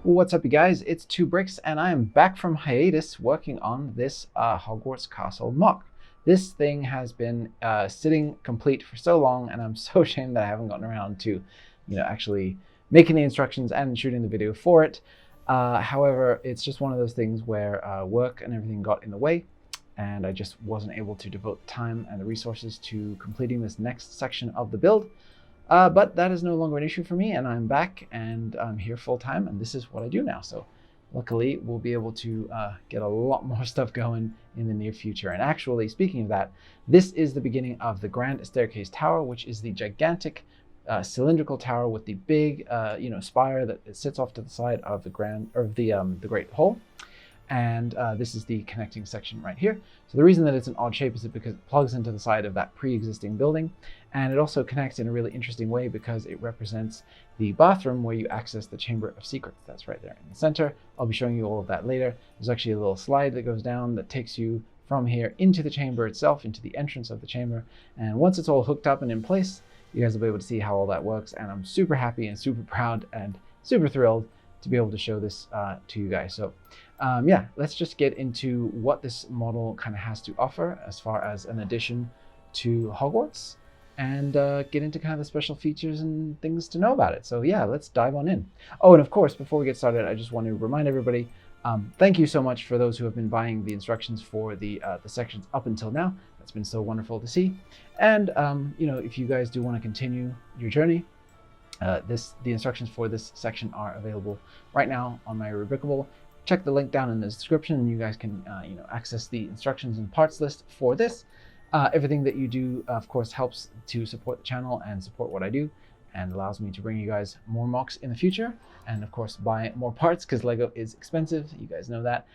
What's up, you guys? It's 2Bricks, and I am back from hiatus working on this Hogwarts Castle MOC. This thing has been sitting complete for so long, and I'm so ashamed that I haven't gotten around to, actually making the instructions and shooting the video for it. However, it's just one of those things where work and everything got in the way, and I just wasn't able to devote time and the resources to completing this next section of the build. But that is no longer an issue for me, and I'm back and I'm here full time, and this is what I do now. So luckily we'll be able to get a lot more stuff going in the near future. And actually, speaking of that, this is the beginning of the Grand Staircase Tower, which is the gigantic cylindrical tower with the big spire that sits off to the side of the the Great Hall. And this is the connecting section right here. So the reason that it's an odd shape is because it plugs into the side of that pre-existing building, and it also connects in a really interesting way because it represents the bathroom where you access the Chamber of Secrets. That's right there in the center. I'll be showing you all of that later. There's actually a little slide that goes down that takes you from here into the chamber itself, into the entrance of the chamber. And once it's all hooked up and in place, you guys will be able to see how all that works. And I'm super happy and super proud and super thrilled to be able to show this to you guys. So yeah, let's just get into what this model kind of has to offer as far as an addition to Hogwarts, and get into kind of the special features and things to know about it. So yeah, let's dive on in. Oh, and of course, before we get started, I just want to remind everybody, thank you so much for those who have been buying the instructions for the sections up until now. That's been so wonderful to see. And if you guys do want to continue your journey, the instructions for this section are available right now on my Rubricable. Check the link down in the description, and you guys can access the instructions and parts list for this. Everything that you do, of course, helps to support the channel and support what I do, and allows me to bring you guys more MOCs in the future, and of course buy more parts because Lego is expensive. You guys know that.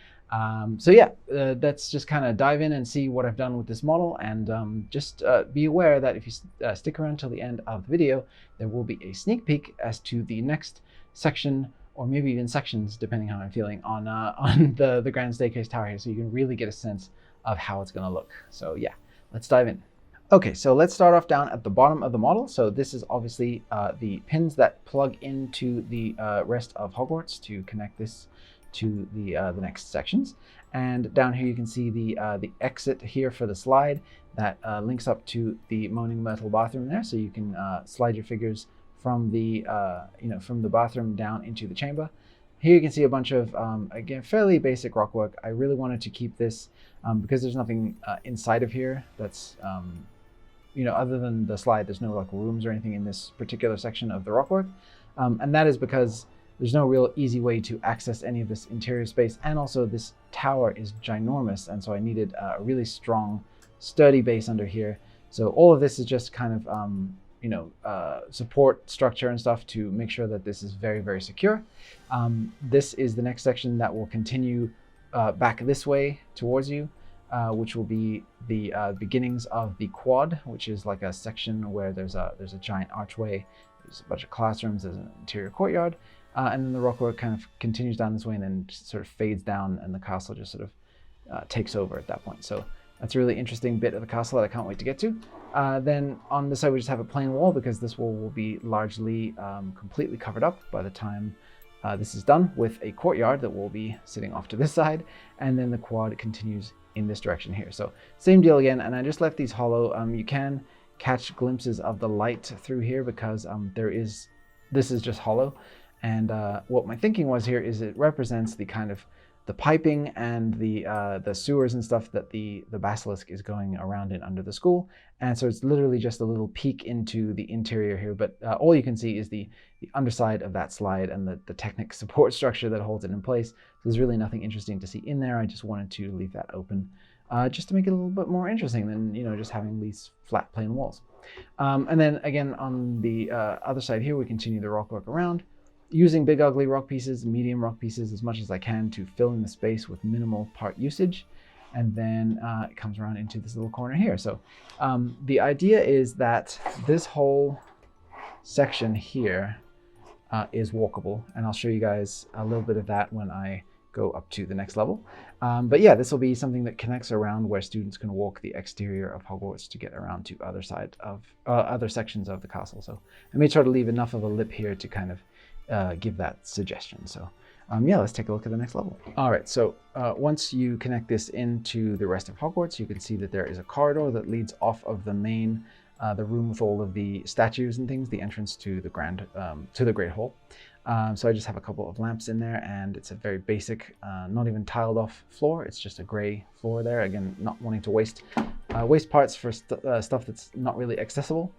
So yeah, let's just kind of dive in and see what I've done with this model, and just be aware that if you stick around till the end of the video, there will be a sneak peek as to the next section, or maybe even sections, depending how I'm feeling, on the Grand Staircase Tower here, so you can really get a sense of how it's going to look. So yeah, let's dive in. Okay, so let's start off down at the bottom of the model. So this is obviously the pins that plug into the rest of Hogwarts to connect this to the next sections. And down here you can see the exit here for the slide that links up to the moaning metal bathroom there, so you can slide your figures from the from the bathroom down into the chamber. Here you can see a bunch of again, fairly basic rock work. I really wanted to keep this because there's nothing inside of here that's other than the slide. There's no like rooms or anything in this particular section of the rock work, and that is because there's no real easy way to access any of this interior space, and also this tower is ginormous, and so I needed a really strong, sturdy base under here. So all of this is just kind of support structure and stuff to make sure that this is very, very secure. This is the next section that will continue back this way towards you, which will be the beginnings of the quad, which is like a section where there's a giant archway, there's a bunch of classrooms, there's an interior courtyard, and then the rockwork kind of continues down this way and then just sort of fades down, and the castle just sort of takes over at that point. So that's a really interesting bit of the castle that I can't wait to get to. Then on this side we just have a plain wall, because this wall will be largely completely covered up by the time this is done, with a courtyard that will be sitting off to this side, and then the quad continues in this direction here. So same deal again, and I just left these hollow. You can catch glimpses of the light through here because this is just hollow, and what my thinking was here is it represents the kind of the piping and the sewers and stuff that the basilisk is going around in under the school. And so it's literally just a little peek into the interior here, but all you can see is the underside of that slide and the Technic support structure that holds it in place. So there's really nothing interesting to see in there. I just wanted to leave that open just to make it a little bit more interesting than just having these flat plain walls. And then again on the other side here, we continue the rock work around, using big ugly rock pieces, medium rock pieces as much as I can to fill in the space with minimal part usage. And then it comes around into this little corner here. So the idea is that this whole section here is walkable, and I'll show you guys a little bit of that when I go up to the next level. But yeah, this will be something that connects around where students can walk the exterior of Hogwarts to get around to other sections of the castle. So I made sure to leave enough of a lip here to kind of give that suggestion. So yeah, let's take a look at the next level. All right, so once you connect this into the rest of Hogwarts, you can see that there is a corridor that leads off of the main, the room with all of the statues and things, the entrance to the Great Hall. So I just have a couple of lamps in there, and it's a very basic, not even tiled off floor. It's just a gray floor there. Again, not wanting to waste parts for stuff that's not really accessible.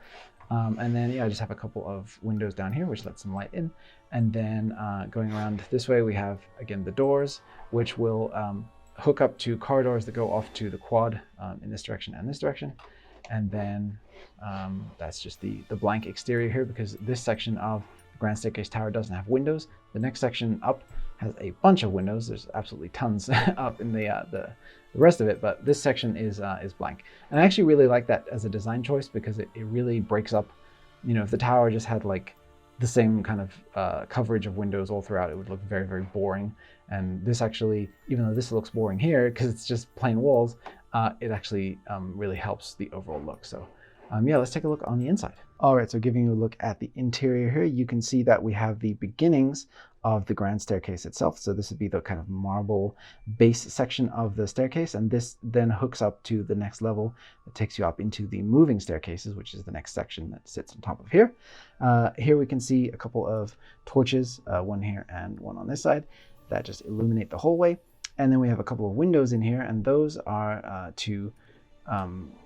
And then, yeah, I just have a couple of windows down here, which let some light in. And then going around this way, we have, again, the doors, which will hook up to corridors that go off to the quad in this direction and this direction. And then that's just the blank exterior here, because this section of the Grand Staircase Tower doesn't have windows. The next section up has a bunch of windows. There's absolutely tons up in the rest of it, but this section is blank. And I actually really like that as a design choice, because it really breaks up, you know, if the tower just had like the same kind of coverage of windows all throughout, it would look very, very boring. And this actually, even though this looks boring here because it's just plain walls, it actually really helps the overall look. So yeah, let's take a look on the inside. All right, so giving you a look at the interior here, you can see that we have the beginnings of the grand staircase itself. So this would be the kind of marble base section of the staircase, and this then hooks up to the next level that takes you up into the moving staircases, which is the next section that sits on top of here. Here we can see a couple of torches, one here and one on this side, that just illuminate the hallway. And then we have a couple of windows in here, and those are to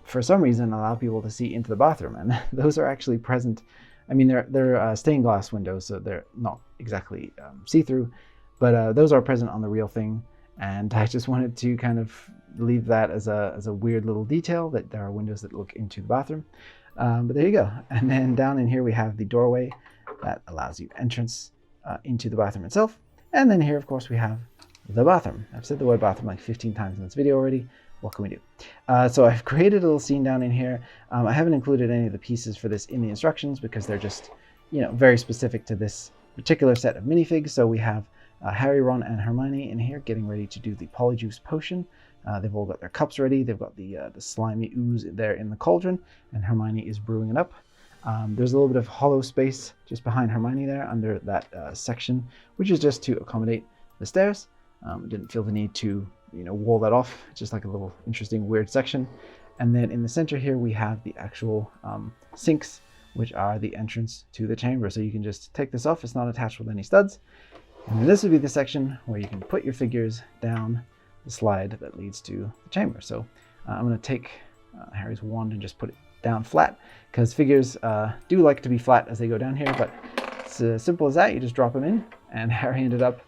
for some reason allow people to see into the bathroom, and those are actually present. I mean, they're stained glass windows, so they're not exactly see-through, but those are present on the real thing. And I just wanted to kind of leave that as a weird little detail, that there are windows that look into the bathroom. But there you go. And then down in here we have the doorway that allows you entrance into the bathroom itself. And then here, of course, we have the bathroom. I've said the word bathroom like 15 times in this video already. What can we do? So I've created a little scene down in here. I haven't included any of the pieces for this in the instructions because they're just, you know, very specific to this particular set of minifigs. So we have Harry, Ron, and Hermione in here getting ready to do the Polyjuice potion. They've all got their cups ready. They've got the slimy ooze there in the cauldron, and Hermione is brewing it up. There's a little bit of hollow space just behind Hermione there under that section, which is just to accommodate the stairs. Didn't feel the need to, you know, wall that off. It's just like a little interesting weird section. And then in the center here we have the actual sinks, which are the entrance to the chamber. So you can just take this off. It's not attached with any studs. And then this would be the section where you can put your figures down the slide that leads to the chamber. So I'm going to take Harry's wand and just put it down flat, because figures do like to be flat as they go down here, but it's as simple as that. You just drop them in, and Harry ended up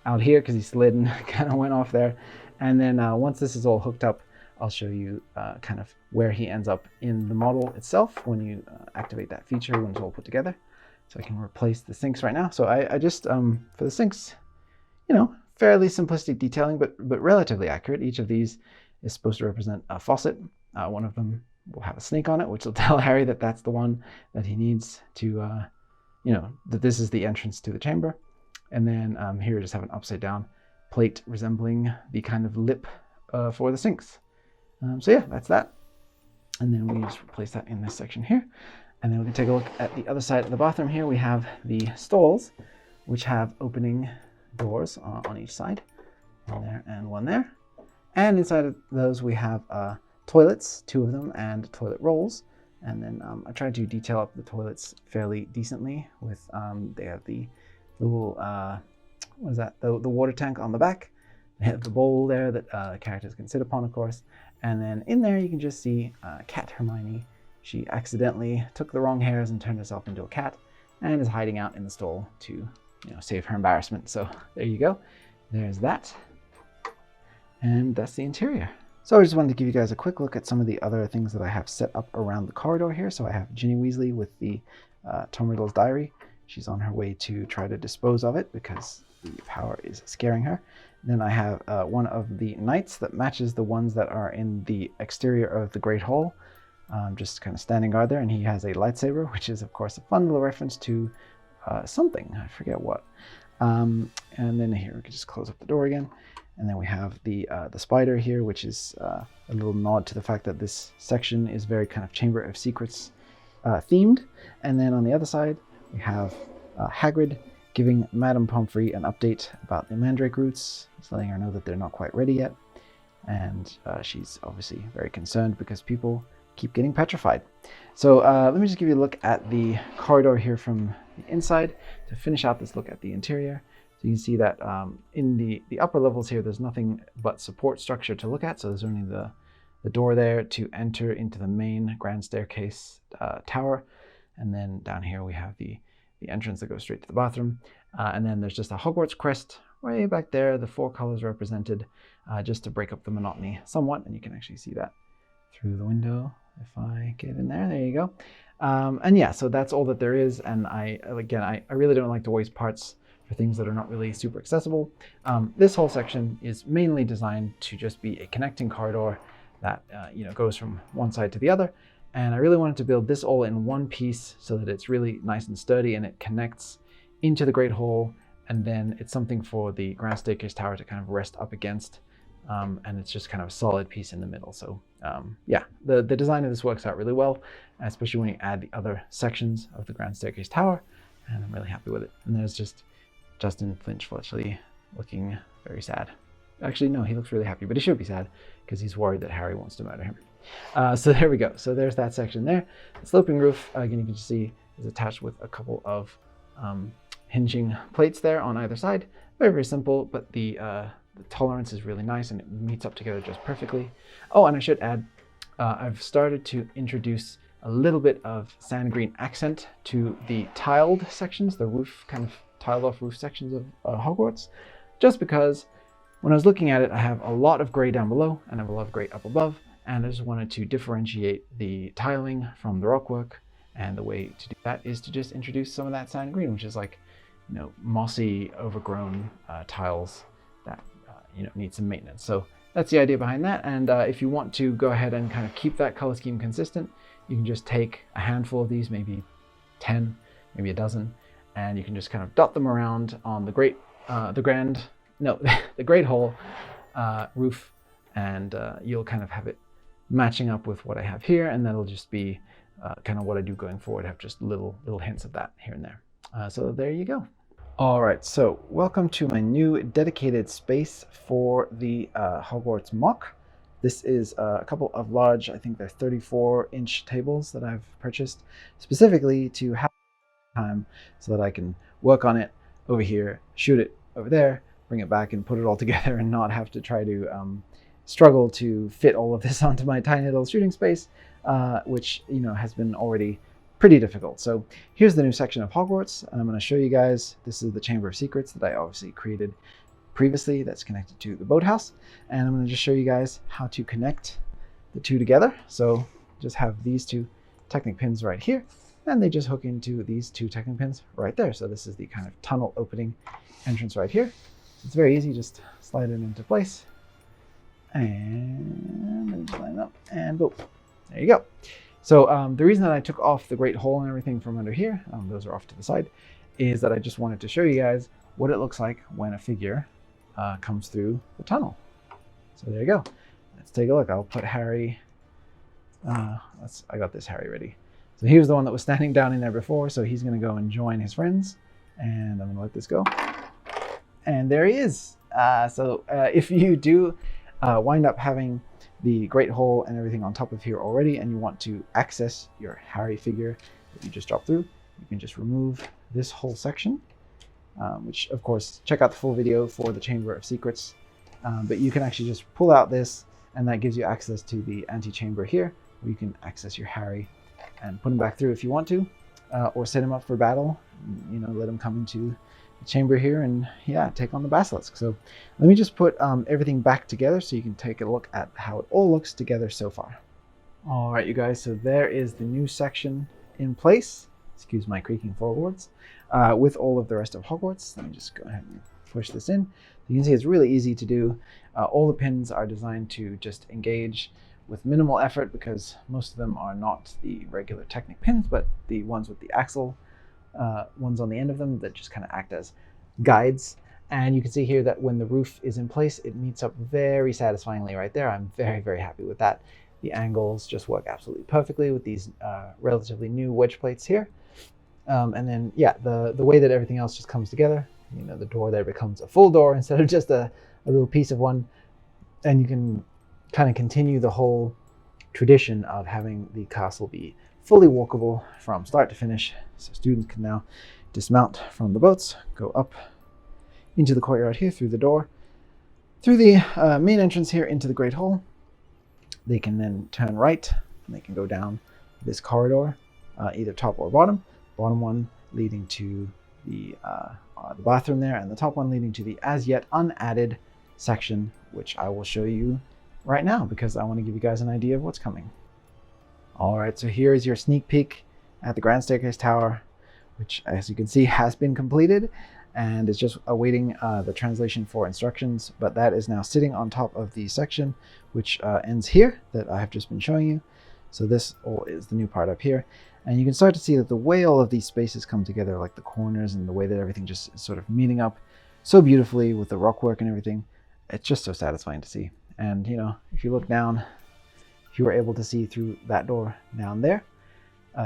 out here because he slid and kind of went off there. And then once this is all hooked up, I'll show you kind of where he ends up in the model itself when you activate that feature when it's all put together. So I can replace the sinks right now. So I just, for the sinks, you know, fairly simplistic detailing, but relatively accurate. Each of these is supposed to represent a faucet. One of them will have a snake on it, which will tell Harry that that's the one that he needs to, you know, that this is the entrance to the chamber. And then here we just have an upside down plate resembling the kind of lip for the sinks. So yeah, that's that. And then we just replace that in this section here. And then we can take a look at the other side of the bathroom here. We have the stalls, which have opening doors on each side. One there and one there. And inside of those we have toilets, 2 of them, and toilet rolls. And then I tried to detail up the toilets fairly decently with, they have the little, what is that? The water tank on the back. They have the bowl there that characters can sit upon, of course. And then in there you can just see Cat Hermione. She accidentally took the wrong hairs and turned herself into a cat and is hiding out in the stall to, you know, save her embarrassment. So there you go. There's that. And that's the interior. So I just wanted to give you guys a quick look at some of the other things that I have set up around the corridor here. So I have Ginny Weasley with the Tom Riddle's diary. She's on her way to try to dispose of it because the power is scaring her. Then I have one of the knights that matches the ones that are in the exterior of the Great Hall, just kind of standing guard there, and he has a lightsaber, which is of course a fun little reference to something, I forget what. And then here we can just close up the door again, and then we have the spider here, which is a little nod to the fact that this section is very kind of Chamber of Secrets themed. And then on the other side we have Hagrid giving Madame Pomfrey an update about the mandrake roots. He's letting her know that they're not quite ready yet. And she's obviously very concerned because people keep getting petrified. So let me just give you a look at the corridor here from the inside to finish out this look at the interior. So you can see that in the upper levels here, there's nothing but support structure to look at. So there's only the door there to enter into the main grand staircase tower. And then down here we have the entrance that goes straight to the bathroom. And then there's just a Hogwarts crest way back there, the 4 colors represented, just to break up the monotony somewhat. And you can actually see that through the window. If I get in there, there you go. And yeah, so that's all that there is. And I really don't like to waste parts for things that are not really super accessible. This whole section is mainly designed to just be a connecting corridor that goes from one side to the other. And I really wanted to build this all in one piece so that it's really nice and sturdy and it connects into the Great Hall. And then it's something for the Grand Staircase Tower to kind of rest up against. And it's just kind of a solid piece in the middle. So yeah, the design of this works out really well, especially when you add the other sections of the Grand Staircase Tower. And I'm really happy with it. And there's just Justin Fletchley looking very sad. Actually, no, he looks really happy, but he should be sad because he's worried that Harry wants to murder him. So there we go. So there's that section there. The sloping roof, again, you can just see is attached with a couple of hinging plates there on either side. Very, very simple, but the tolerance is really nice and it meets up together just perfectly. Oh, and I should add, I've started to introduce a little bit of sand green accent to the tiled sections, the roof kind of tiled off roof sections of Hogwarts, just because when I was looking at it, I have a lot of gray down below and I have a lot of gray up above. And I just wanted to differentiate the tiling from the rockwork. And the way to do that is to just introduce some of that sand green, which is like, mossy, overgrown tiles that, need some maintenance. So that's the idea behind that. And if you want to go ahead and kind of keep that color scheme consistent, you can just take a handful of these, maybe 10, maybe a dozen, and you can just kind of dot them around on the Great Hall roof, and you'll kind of have it matching up with what I have here, and that'll just be kind of what I do going forward. I have just little hints of that here and there. So there you go. All right, so welcome to my new dedicated space for the Hogwarts MOC. This is a couple of large, I think they're 34-inch tables that I've purchased specifically to have time so that I can work on it over here, shoot it over there, bring it back and put it all together and not have to try to struggle to fit all of this onto my tiny little shooting space, which has been already pretty difficult. So here's the new section of Hogwarts, and I'm going to show you guys. This is the Chamber of Secrets that I obviously created previously that's connected to the boathouse, and I'm going to just show you guys how to connect the two together. So just have these two Technic pins right here, and they just hook into these two Technic pins right there. So this is the kind of tunnel opening entrance right here. It's very easy, just slide it into place. And let me just line it up, and boom, there you go. So the reason that I took off the Great Hall and everything from under here, those are off to the side, is that I just wanted to show you guys what it looks like when a figure comes through the tunnel. So there you go. Let's take a look. I'll put Harry, I got this Harry ready. So he was the one that was standing down in there before, so he's gonna go and join his friends, and I'm gonna let this go. And there he is. So if you do wind up having the Great Hall and everything on top of here already, and you want to access your Harry figure that you just dropped through, you can just remove this whole section, which of course, check out the full video for the Chamber of Secrets. But you can actually just pull out this, and that gives you access to the antechamber here, where you can access your Harry and put him back through if you want to, or set him up for battle, let him come into the chamber here and take on the basilisk. So let me just put everything back together so you can take a look at how it all looks together so far. All right, you guys, so there is the new section in place. Excuse my creaking floorboards, with all of the rest of Hogwarts. Let me just go ahead and push this in. You can see it's really easy to do. All the pins are designed to just engage with minimal effort because most of them are not the regular Technic pins, but the ones with the axle ones on the end of them that just kind of act as guides. And you can see here that when the roof is in place, it meets up very satisfyingly right there. I'm very, very happy with that. The angles just work absolutely perfectly with these relatively new wedge plates here. And then, yeah, the way that everything else just comes together, you know, the door there becomes a full door instead of just a little piece of one. And you can kind of continue the whole tradition of having the castle be fully walkable from start to finish. So students can now dismount from the boats, go up into the courtyard here through the door, through the main entrance here into the Great Hall. They can then turn right and they can go down this corridor, either top or bottom. Bottom one leading to the bathroom there, and the top one leading to the as yet unadded section, which I will show you right now because I want to give you guys an idea of what's coming. All right, so here is your sneak peek at the Grand Staircase Tower, which, as you can see, has been completed and is just awaiting the translation for instructions. But that is now sitting on top of the section, which ends here that I have just been showing you. So this all is the new part up here. And you can start to see that the way all of these spaces come together, like the corners and the way that everything just is sort of meeting up so beautifully with the rock work and everything, it's just so satisfying to see. And, you know, if you look down, if you were able to see through that door down there,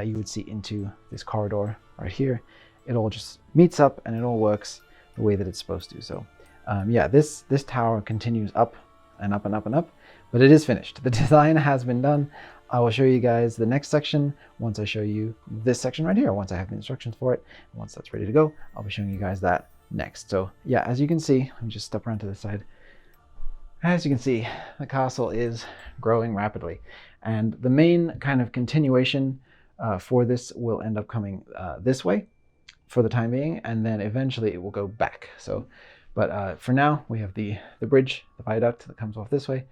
you would see into this corridor right here. It all just meets up and it all works the way that it's supposed to. So yeah, this tower continues up and up and up and up, but it is finished. The design has been done. I will show you guys the next section once I show you this section right here, once I have the instructions for it. And once that's ready to go, I'll be showing you guys that next. So yeah, as you can see, let me just step around to the side. As you can see, the castle is growing rapidly, and the main kind of continuation for this will end up coming this way for the time being, and then eventually it will go back. So, but for now, we have the bridge, the viaduct that comes off this way.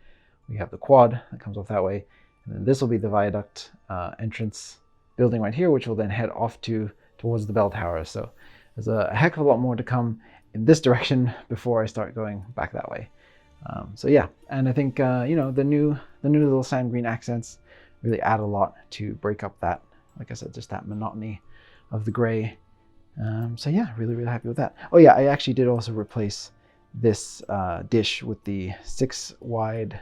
We have the quad that comes off that way. And then this will be the viaduct entrance building right here, which will then head off towards the bell tower. So there's a heck of a lot more to come in this direction before I start going back that way. So yeah, and I think you know, the new little sand green accents really add a lot to break up that, like I said, just that monotony of the gray. So yeah, really happy with that. Oh yeah, I actually did also replace this dish with the 6 wide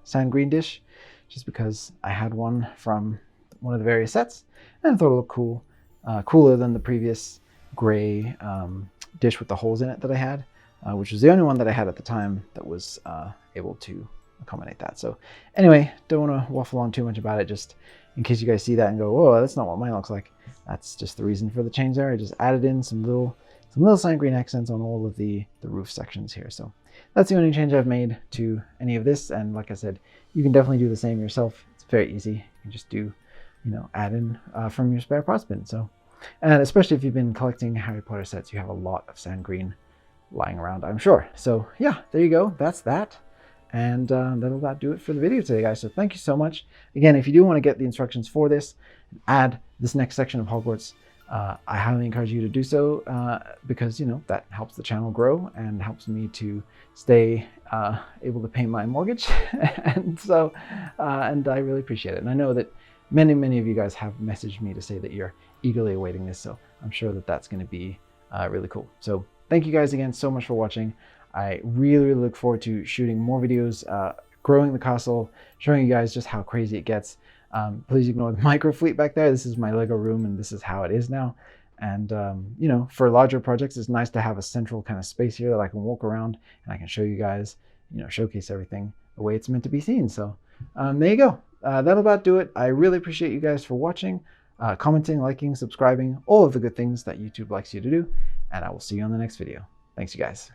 sand green dish, just because I had one from one of the various sets and I thought it looked cool, cooler than the previous gray dish with the holes in it that I had, which was the only one that I had at the time that was able to accommodate that. So anyway, don't want to waffle on too much about it, just in case you guys see that and go, whoa, that's not what mine looks like. That's just the reason for the change there. I just added in some little sand green accents on all of the roof sections here. So that's the only change I've made to any of this. And like I said, you can definitely do the same yourself. It's very easy. You can just do, you know, add in from your spare parts bin. So, and especially if you've been collecting Harry Potter sets, you have a lot of sand green lying around, I'm sure. So yeah, there you go. That's that. And that'll about do it for the video today, guys. So thank you so much. Again, if you do want to get the instructions for this, add this next section of Hogwarts, I highly encourage you to do so because, you know, that helps the channel grow and helps me to stay able to pay my mortgage. And so, and I really appreciate it. And I know that many of you guys have messaged me to say that you're eagerly awaiting this. So I'm sure that that's going to be really cool. So thank you guys again so much for watching. I really look forward to shooting more videos, growing the castle, showing you guys just how crazy it gets. Please ignore the micro fleet back there. This is my Lego room and this is how it is now. And, you know, for larger projects, it's nice to have a central kind of space here that I can walk around and I can show you guys, you know, showcase everything the way it's meant to be seen. So there you go. That'll about do it. I really appreciate you guys for watching, commenting, liking, subscribing, all of the good things that YouTube likes you to do. And I will see you on the next video. Thanks, you guys.